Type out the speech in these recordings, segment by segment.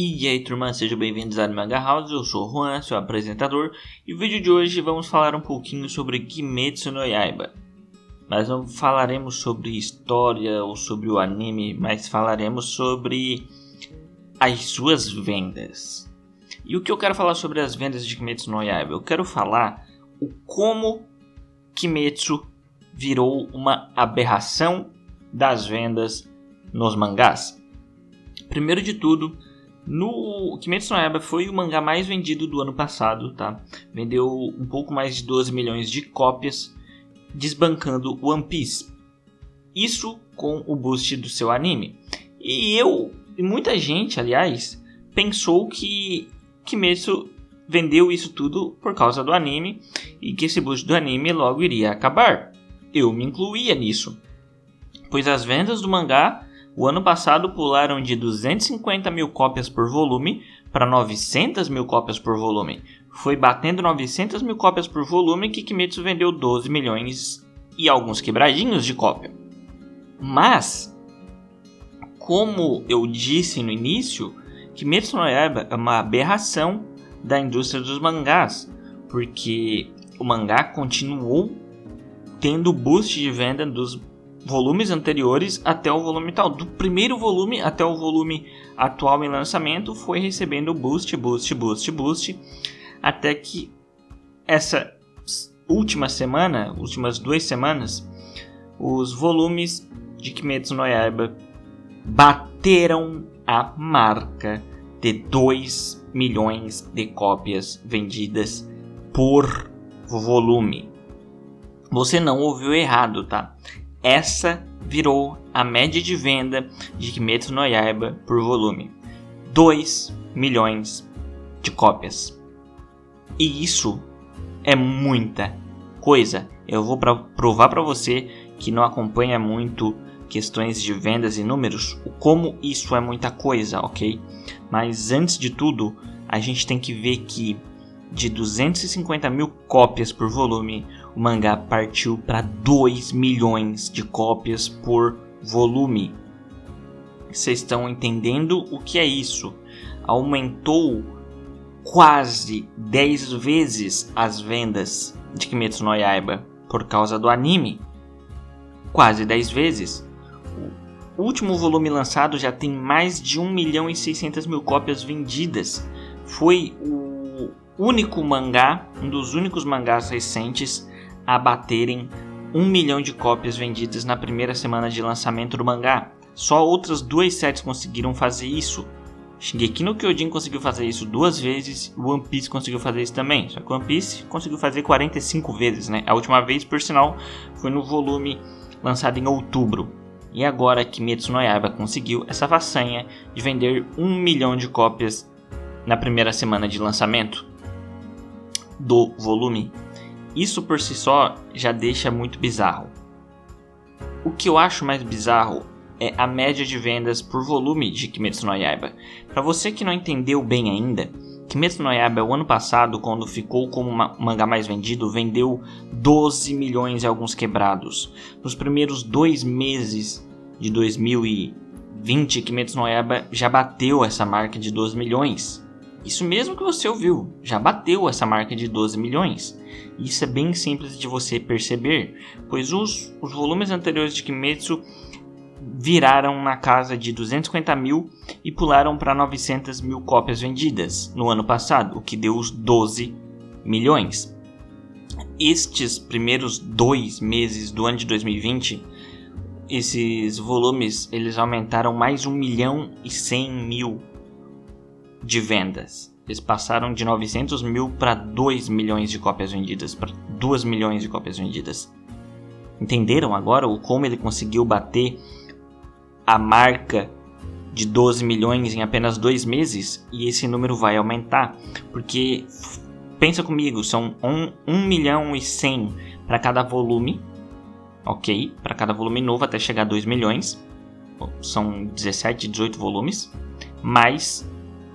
E aí turma, sejam bem-vindos à Manga House, eu sou o Juan, seu apresentador, e no vídeo de hoje vamos falar um pouquinho sobre Kimetsu no Yaiba. Mas não falaremos sobre história ou sobre o anime, mas falaremos sobre as suas vendas. E o que eu quero falar sobre as vendas de Kimetsu no Yaiba? Eu quero falar o como Kimetsu virou uma aberração das vendas nos mangás. Primeiro de tudo, Kimetsu no Yaiba foi o mangá mais vendido do ano passado, tá? Vendeu um pouco mais de 12 milhões de cópias, desbancando One Piece. Isso com o boost do seu anime. E muita gente, aliás, pensou que Kimetsu vendeu isso tudo por causa do anime e que esse boost do anime logo iria acabar. Eu me incluía nisso, pois as vendas do mangá o ano passado pularam de 250 mil cópias por volume para 900 mil cópias por volume. Foi batendo 900 mil cópias por volume que Kimetsu vendeu 12 milhões e alguns quebradinhos de cópia. Mas, como eu disse no início, Kimetsu no Yaiba é uma aberração da indústria dos mangás, porque o mangá continuou tendo boost de venda dos volumes anteriores até o volume tal. Do primeiro volume até o volume atual em lançamento foi recebendo boost, até que essa últimas 2 semanas, os volumes de Kimetsu no Yaiba bateram a marca de 2 milhões de cópias vendidas por volume. Você não ouviu errado, tá? Essa virou a média de venda de Kimetsu no Yaiba por volume. 2 milhões de cópias. E isso é muita coisa. Eu vou provar para você que não acompanha muito questões de vendas e números, como isso é muita coisa, ok? Mas antes de tudo, a gente tem que ver que de 250 mil cópias por volume, o mangá partiu para 2 milhões de cópias por volume. Vocês estão entendendo o que é isso? Aumentou quase 10 vezes as vendas de Kimetsu no Yaiba por causa do anime. Quase 10 vezes. O último volume lançado já tem mais de 1 milhão e 600 mil cópias vendidas. Foi o único mangá, um dos únicos mangás recentes a baterem 1 milhão de cópias vendidas na primeira semana de lançamento do mangá. Só outras 2 séries conseguiram fazer isso. Shingeki no Kyojin conseguiu fazer isso 2 vezes, o One Piece conseguiu fazer isso também. Só que o One Piece conseguiu fazer 45 vezes, né? A última vez, por sinal, foi no volume lançado em outubro. E agora Kimetsu no Yaiba conseguiu essa façanha de vender 1 milhão de cópias na primeira semana de lançamento do volume. Isso por si só já deixa muito bizarro. O que eu acho mais bizarro é a média de vendas por volume de Kimetsu no Yaiba. Para você que não entendeu bem ainda, Kimetsu no Yaiba o ano passado, quando ficou como o mangá mais vendido, vendeu 12 milhões e alguns quebrados. Nos primeiros 2 meses de 2020, Kimetsu no Yaiba já bateu essa marca de 12 milhões. Isso mesmo que você ouviu, já bateu essa marca de 12 milhões. Isso é bem simples de você perceber, pois os volumes anteriores de Kimetsu viraram na casa de 250 mil e pularam para 900 mil cópias vendidas no ano passado, o que deu os 12 milhões. Estes primeiros 2 meses do ano de 2020, esses volumes eles aumentaram mais 1 milhão e 100 mil de vendas. Eles passaram de 900 mil para 2 milhões de cópias vendidas, para 2 milhões de cópias vendidas. Entenderam agora como ele conseguiu bater a marca de 12 milhões em apenas 2 meses? E esse número vai aumentar, porque pensa comigo, são 1 milhão e 100 para cada volume, ok? Para cada volume novo até chegar a 2 milhões, são 17, 18 volumes, mais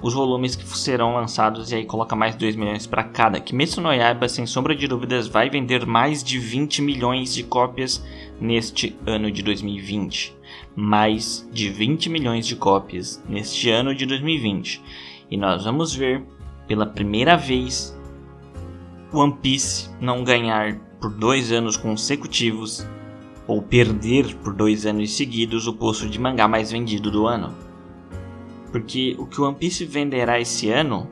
os volumes que serão lançados, e aí coloca mais 2 milhões para cada. Kimetsu no Yaiba, sem sombra de dúvidas, vai vender mais de 20 milhões de cópias neste ano de 2020. mais de 20 milhões de cópias neste ano de 2020. E nós vamos ver, pela primeira vez, One Piece não ganhar por 2 anos consecutivos ou perder por 2 anos seguidos o posto de mangá mais vendido do ano. Porque o que o One Piece venderá esse ano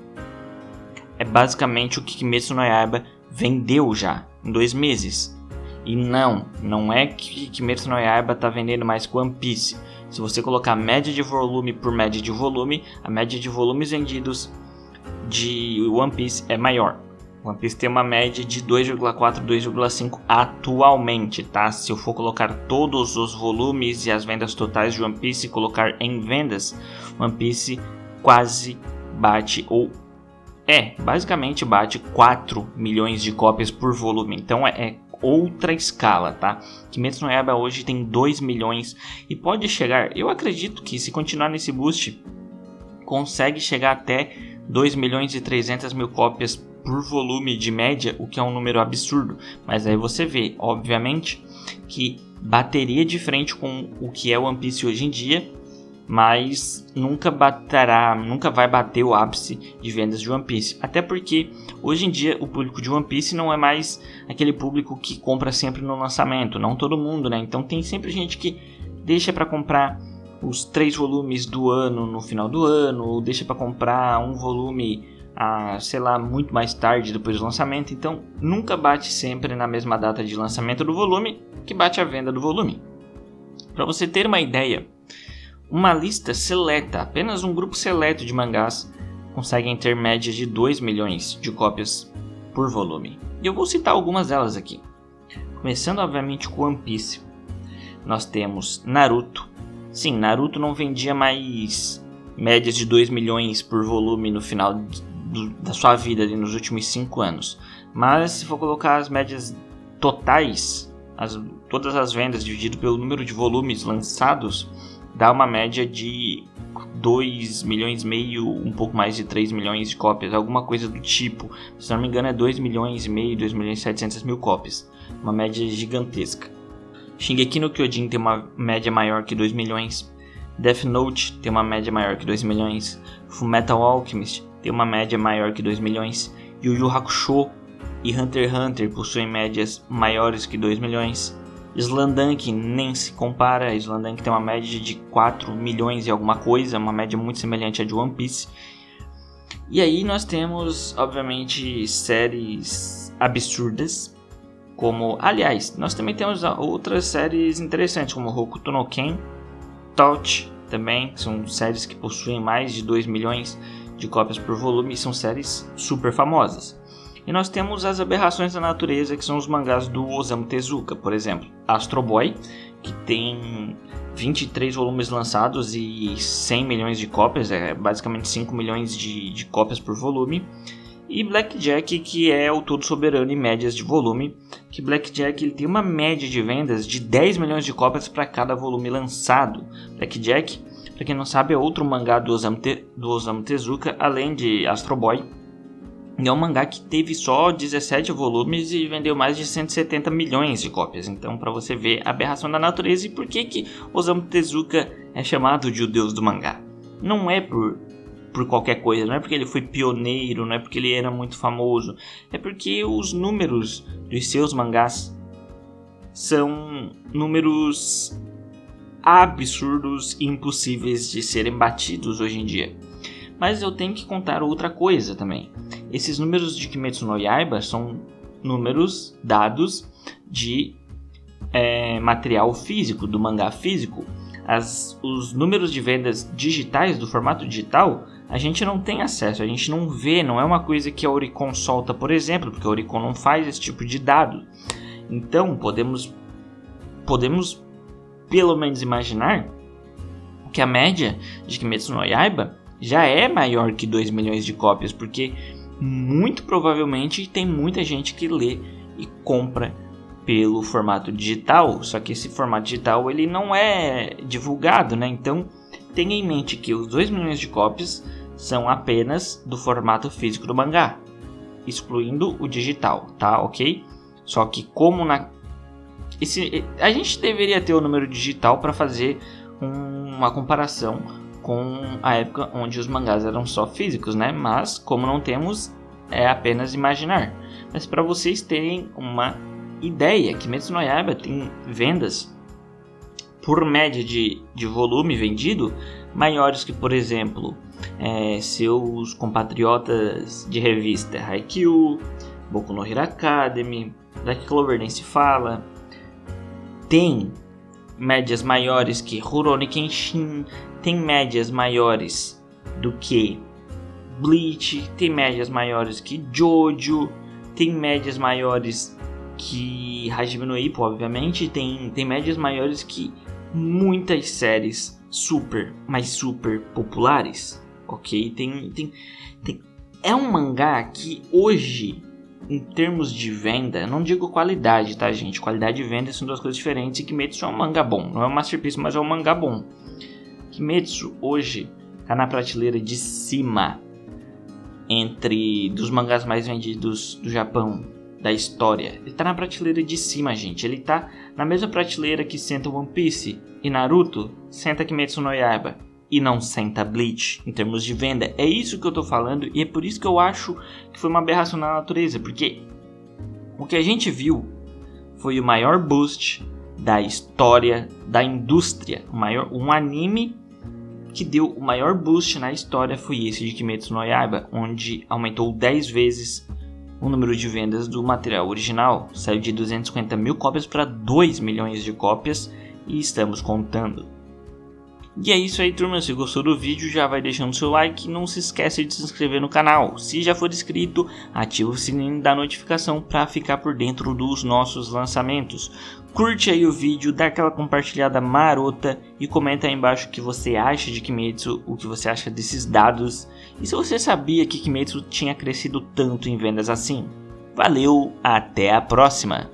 é basicamente o que Kimetsu no Yaiba vendeu já em 2 meses. E não é que Kimetsu no Yaiba está vendendo mais que One Piece. Se você colocar média de volume por média de volume, a média de volumes vendidos de One Piece é maior. One Piece tem uma média de 2,4, 2,5 atualmente, tá? Se eu for colocar todos os volumes e as vendas totais de One Piece e colocar em vendas, One Piece quase bate, basicamente bate 4 milhões de cópias por volume. Então é outra escala, tá? Kimetsu no Yaiba hoje tem 2 milhões e pode chegar, eu acredito que se continuar nesse boost, consegue chegar até 2 milhões e 300 mil cópias por volume de média, o que é um número absurdo. Mas aí você vê, obviamente, que bateria de frente com o que é One Piece hoje em dia, mas nunca vai bater o ápice de vendas de One Piece. Até porque hoje em dia o público de One Piece não é mais aquele público que compra sempre no lançamento, não todo mundo, né? Então tem sempre gente que deixa para comprar os 3 volumes do ano no final do ano, ou deixa para comprar um volume muito mais tarde depois do lançamento. Então nunca bate sempre na mesma data de lançamento do volume que bate a venda do volume. Para você ter uma ideia, uma lista seleta, apenas um grupo seleto de mangás conseguem ter média de 2 milhões de cópias por volume. E eu vou citar algumas delas aqui. Começando obviamente com One Piece, nós temos Naruto. Sim, Naruto não vendia mais médias de 2 milhões por volume no final da sua vida ali nos últimos 5 anos. Mas se for colocar as médias totais, todas as vendas dividido pelo número de volumes lançados, dá uma média de 2 milhões e meio, um pouco mais de 3 milhões de cópias, alguma coisa do tipo. Se não me engano é 2 milhões e meio, 2 milhões e 700 mil cópias. Uma média gigantesca. Shingeki no Kyojin tem uma média maior que 2 milhões. Death Note tem uma média maior que 2 milhões. Fullmetal Alchemist tem uma média maior que 2 milhões. Yu Yu Hakusho e Hunter x Hunter possuem médias maiores que 2 milhões. Slandunk nem se compara, Slandunk tem uma média de 4 milhões e alguma coisa, uma média muito semelhante à de One Piece. E aí nós temos, obviamente, séries absurdas, aliás, nós também temos outras séries interessantes, como Hokuto no Ken, Touch também, que são séries que possuem mais de 2 milhões de cópias por volume e são séries super famosas. E nós temos as aberrações da natureza, que são os mangás do Osamu Tezuka, por exemplo. Astro Boy, que tem 23 volumes lançados e 100 milhões de cópias, basicamente 5 milhões de cópias por volume. E Blackjack, que é o todo soberano em médias de volume, que Blackjack ele tem uma média de vendas de 10 milhões de cópias para cada volume lançado. Blackjack, para quem não sabe, é outro mangá do Osamu Tezuka, além de Astro Boy. É um mangá que teve só 17 volumes e vendeu mais de 170 milhões de cópias. Então, para você ver a aberração da natureza e por que Osamu Tezuka é chamado de o deus do mangá. Não é por qualquer coisa, não é porque ele foi pioneiro, não é porque ele era muito famoso. É porque os números dos seus mangás são números absurdos e impossíveis de serem batidos hoje em dia. Mas eu tenho que contar outra coisa também. Esses números de Kimetsu no Yaiba são números dados de material físico, do mangá físico. Os números de vendas digitais, do formato digital, a gente não tem acesso, a gente não vê, não é uma coisa que a Oricon solta, por exemplo, porque a Oricon não faz esse tipo de dado. Então, podemos pelo menos imaginar que a média de Kimetsu no Yaiba já é maior que 2 milhões de cópias, porque muito provavelmente tem muita gente que lê e compra pelo formato digital, só que esse formato digital ele não é divulgado, né? Então tenha em mente que os 2 milhões de cópias são apenas do formato físico do mangá, excluindo o digital, tá? Ok? Só que como a gente deveria ter o número digital para fazer uma comparação com a época onde os mangás eram só físicos, né? Mas como não temos, é apenas imaginar. Mas para vocês terem uma ideia, Kimetsu no Yaiba tem vendas por média de volume vendido maiores que, por exemplo, seus compatriotas de revista Haikyuu, Boku no Hero Academy, Black Clover nem se fala. Tem médias maiores que Rurouni Kenshin, tem médias maiores do que Bleach, tem médias maiores que Jojo, tem médias maiores que Hajime no Ippo, obviamente, tem médias maiores que muitas séries super, mas super populares, ok? É um mangá que hoje, em termos de venda, não digo qualidade, tá, gente? Qualidade e venda são duas coisas diferentes, e Kimetsu é um mangá bom, não é um masterpiece, mas é um mangá bom. Kimetsu hoje tá na prateleira de cima dos mangás mais vendidos do Japão, da história. Ele tá na prateleira de cima, gente. Ele tá na mesma prateleira que senta One Piece e Naruto, senta Kimetsu no Yaiba e não senta Bleach em termos de venda. É isso que eu tô falando, e é por isso que eu acho que foi uma aberração na natureza, porque o que a gente viu foi o maior boost da história da indústria. Um anime que deu o maior boost na história foi esse de Kimetsu no Yaiba, onde aumentou 10 vezes o número de vendas do material original. Saiu de 250 mil cópias para 2 milhões de cópias, e estamos contando. E é isso aí, turma. Se gostou do vídeo, já vai deixando seu like e não se esquece de se inscrever no canal. Se já for inscrito, ativa o sininho da notificação para ficar por dentro dos nossos lançamentos. Curte aí o vídeo, dá aquela compartilhada marota e comenta aí embaixo o que você acha de Kimetsu, o que você acha desses dados e se você sabia que Kimetsu tinha crescido tanto em vendas assim. Valeu, até a próxima!